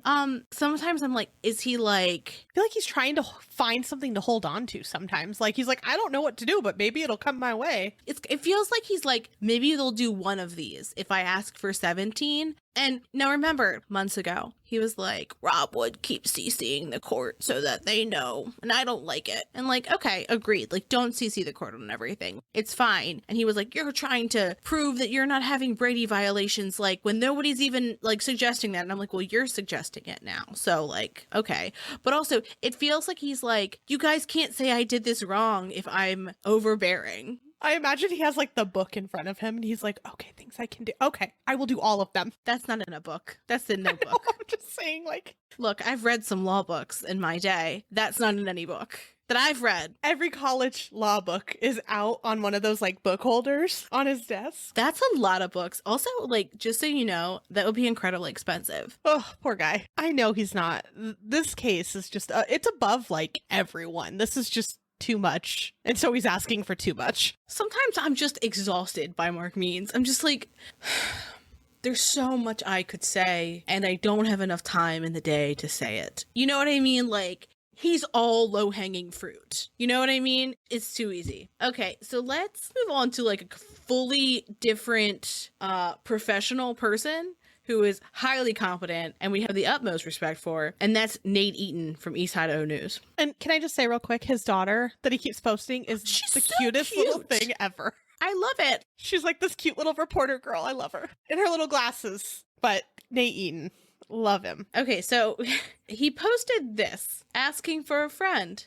sometimes I'm like, is he like... I feel like he's trying to find something to hold on to sometimes. Like, he's like, I don't know what to do, but maybe it'll come my way. It feels like he's like, maybe they'll do one of these if I ask for 17. And now remember, months ago, he was like, Rob Wood keeps CCing the court so that they know, and I don't like it. And like, okay, agreed. Like, don't CC the court on everything. It's fine. And he was like, you're trying to prove that you're not having Brady violations, like, when nobody's even, like, suggesting that. And I'm like, well, you're suggesting it now. So, like, okay. But also, it feels like he's like, you guys can't say I did this wrong if I'm overbearing. I imagine he has like the book in front of him and he's like, okay, things I can do. Okay, I will do all of them. That's not in a book. That's in no book. I'm just saying, like, look, I've read some law books in my day. That's not in any book that I've read. Every college law book is out on one of those like book holders on his desk. That's a lot of books. Also, like, just so you know, that would be incredibly expensive. Oh, poor guy. I know he's not. This case is just, it's above like everyone. This is just too much. And so he's asking for too much. Sometimes I'm just exhausted by Mark Means. I'm just like, there's so much I could say, and I don't have enough time in the day to say it. You know what I mean? Like, he's all low-hanging fruit. You know what I mean? It's too easy. Okay, so let's move on to like a fully different professional person who is highly competent and we have the utmost respect for, and that's Nate Eaton from East Idaho News. And can I just say real quick, his daughter that he keeps posting is the so cutest cute. little thing ever. I love it. She's like this cute little reporter girl. I love her. In her little glasses. But Nate Eaton, love him. Okay, so he posted this, asking for a friend. ...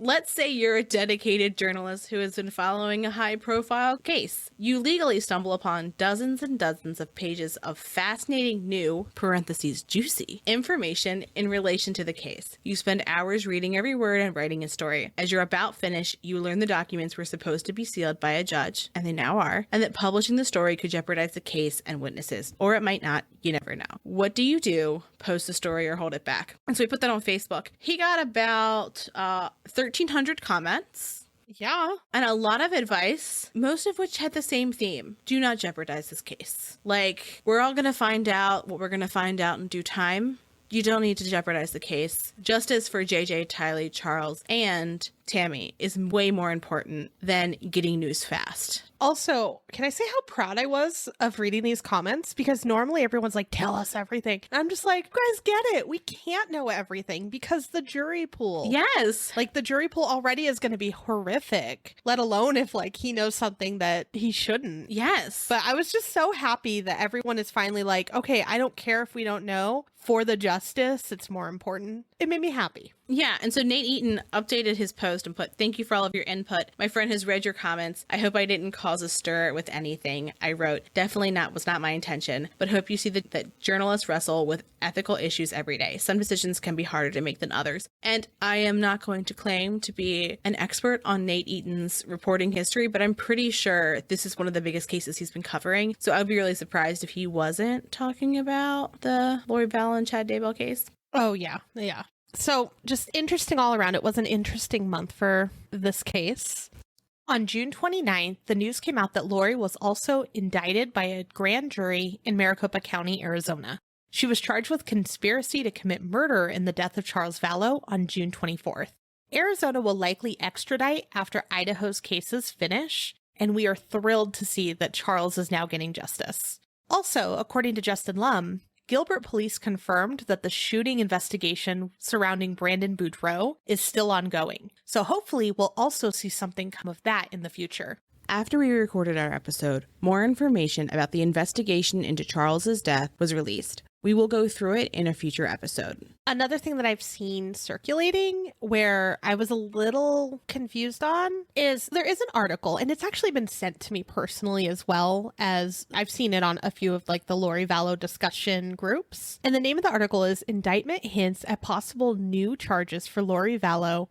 Let's say you're a dedicated journalist who has been following a high-profile case. You legally stumble upon dozens and dozens of pages of fascinating new (parentheses juicy) information in relation to the case. You spend hours reading every word and writing a story. As you're about finished, you learn the documents were supposed to be sealed by a judge, and they now are, and that publishing the story could jeopardize the case and witnesses. Or it might not. You never know. What do you do? Post the story or hold it back? And so we put that on Facebook. He got about 1,300 comments. Yeah. And a lot of advice, most of which had the same theme. Do not jeopardize this case. Like, we're all going to find out what we're going to find out in due time. You don't need to jeopardize the case. Justice for JJ, Tylee, Charles, and Tammy is way more important than getting news fast. Also, can I say how proud I was of reading these comments? Because normally everyone's like, tell us everything. And I'm just like, you guys get it. We can't know everything because the jury pool. Yes. Like the jury pool already is going to be horrific, let alone if like he knows something that he shouldn't. Yes. But I was just so happy that everyone is finally like, okay, I don't care if we don't know. For the justice, it's more important. It made me happy. Yeah, and so Nate Eaton updated his post and put, "Thank you for all of your input. My friend has read your comments. I hope I didn't cause a stir with anything I wrote. Definitely was not my intention, but hope you see that journalists wrestle with ethical issues every day. Some decisions can be harder to make than others." And I am not going to claim to be an expert on Nate Eaton's reporting history, but I'm pretty sure this is one of the biggest cases he's been covering. So I'd be really surprised if he wasn't talking about the Lori Vallow and Chad Daybell case. Oh, yeah. Yeah. So just interesting all around. It was an interesting month for this case. On June 29th, the news came out that Lori was also indicted by a grand jury in Maricopa County, Arizona. She was charged with conspiracy to commit murder in the death of Charles Vallow on June 24th. Arizona will likely extradite after Idaho's cases finish, and we are thrilled to see that Charles is now getting justice. Also, according to Justin Lum, Gilbert police confirmed that the shooting investigation surrounding Brandon Boudreaux is still ongoing. So hopefully we'll also see something come of that in the future. After we recorded our episode, more information about the investigation into Charles's death was released. We will go through it in a future episode. Another thing that I've seen circulating where I was a little confused on is there is an article, and it's actually been sent to me personally as well, as I've seen it on a few of like the Lori Vallow discussion groups. And the name of the article is Indictment Hints at Possible New Charges for Lori Vallow,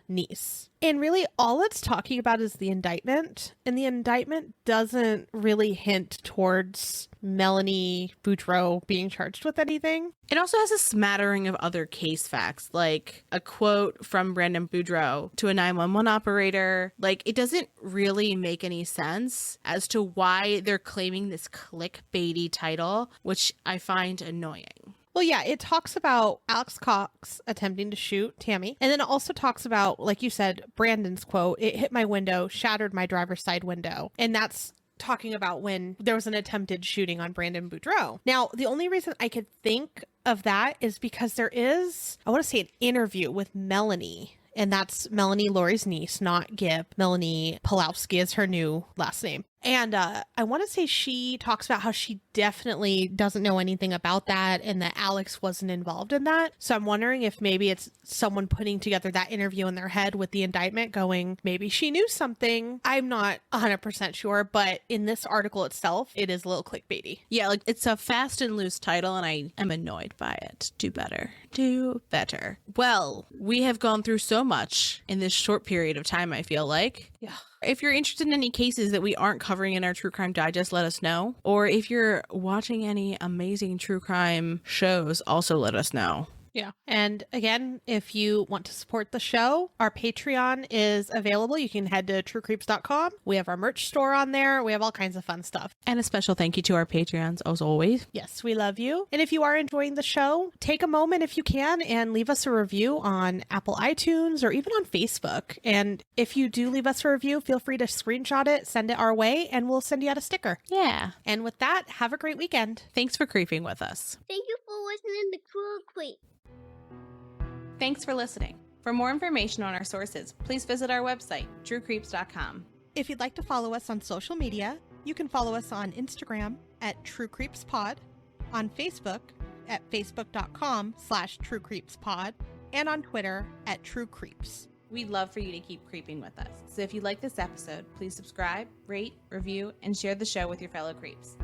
niece. And really all it's talking about is the indictment. And the indictment doesn't really hint towards Melanie Boudreaux being charged with anything. It also has a smattering of other case facts, like a quote from Brandon Boudreaux to a 911 operator. Like, it doesn't really make any sense as to why they're claiming this clickbaity title, which I find annoying. Well, yeah, it talks about Alex Cox attempting to shoot Tammy. And then it also talks about, like you said, Brandon's quote, "It hit my window, shattered my driver's side window." And that's talking about when there was an attempted shooting on Brandon Boudreaux. Now, the only reason I could think of that is because there is, I want to say, an interview with Melanie. And that's Melanie, Lori's niece, not Gib. Melanie Pulowski is her new last name. And I want to say she talks about how she definitely doesn't know anything about that and that Alex wasn't involved in that. So I'm wondering if maybe it's someone putting together that interview in their head with the indictment going, maybe she knew something. I'm not 100% sure, but in this article itself, it is a little clickbaity. Yeah, like it's a fast and loose title and I am annoyed by it. Do better. Do better. Well, we have gone through so much in this short period of time, I feel like. Yeah. If you're interested in any cases that we aren't covering in our True Crime Digest, let us know. Or if you're watching any amazing true crime shows, also let us know. Yeah. And again, if you want to support the show, our Patreon is available. You can head to truecreeps.com. We have our merch store on there. We have all kinds of fun stuff. And a special thank you to our Patreons, as always. Yes, we love you. And if you are enjoying the show, take a moment if you can and leave us a review on Apple iTunes or even on Facebook. And if you do leave us a review, feel free to screenshot it, send it our way, and we'll send you out a sticker. Yeah. And with that, have a great weekend. Thanks for creeping with us. Thank you for listening to True Creep. Thanks for listening. For more information on our sources, please visit our website, truecreeps.com. If you'd like to follow us on social media, you can follow us on Instagram at TrueCreepsPod, on Facebook at facebook.com/TrueCreepsPod, and on Twitter at TrueCreeps. We'd love for you to keep creeping with us. So if you like this episode, please subscribe, rate, review, and share the show with your fellow creeps.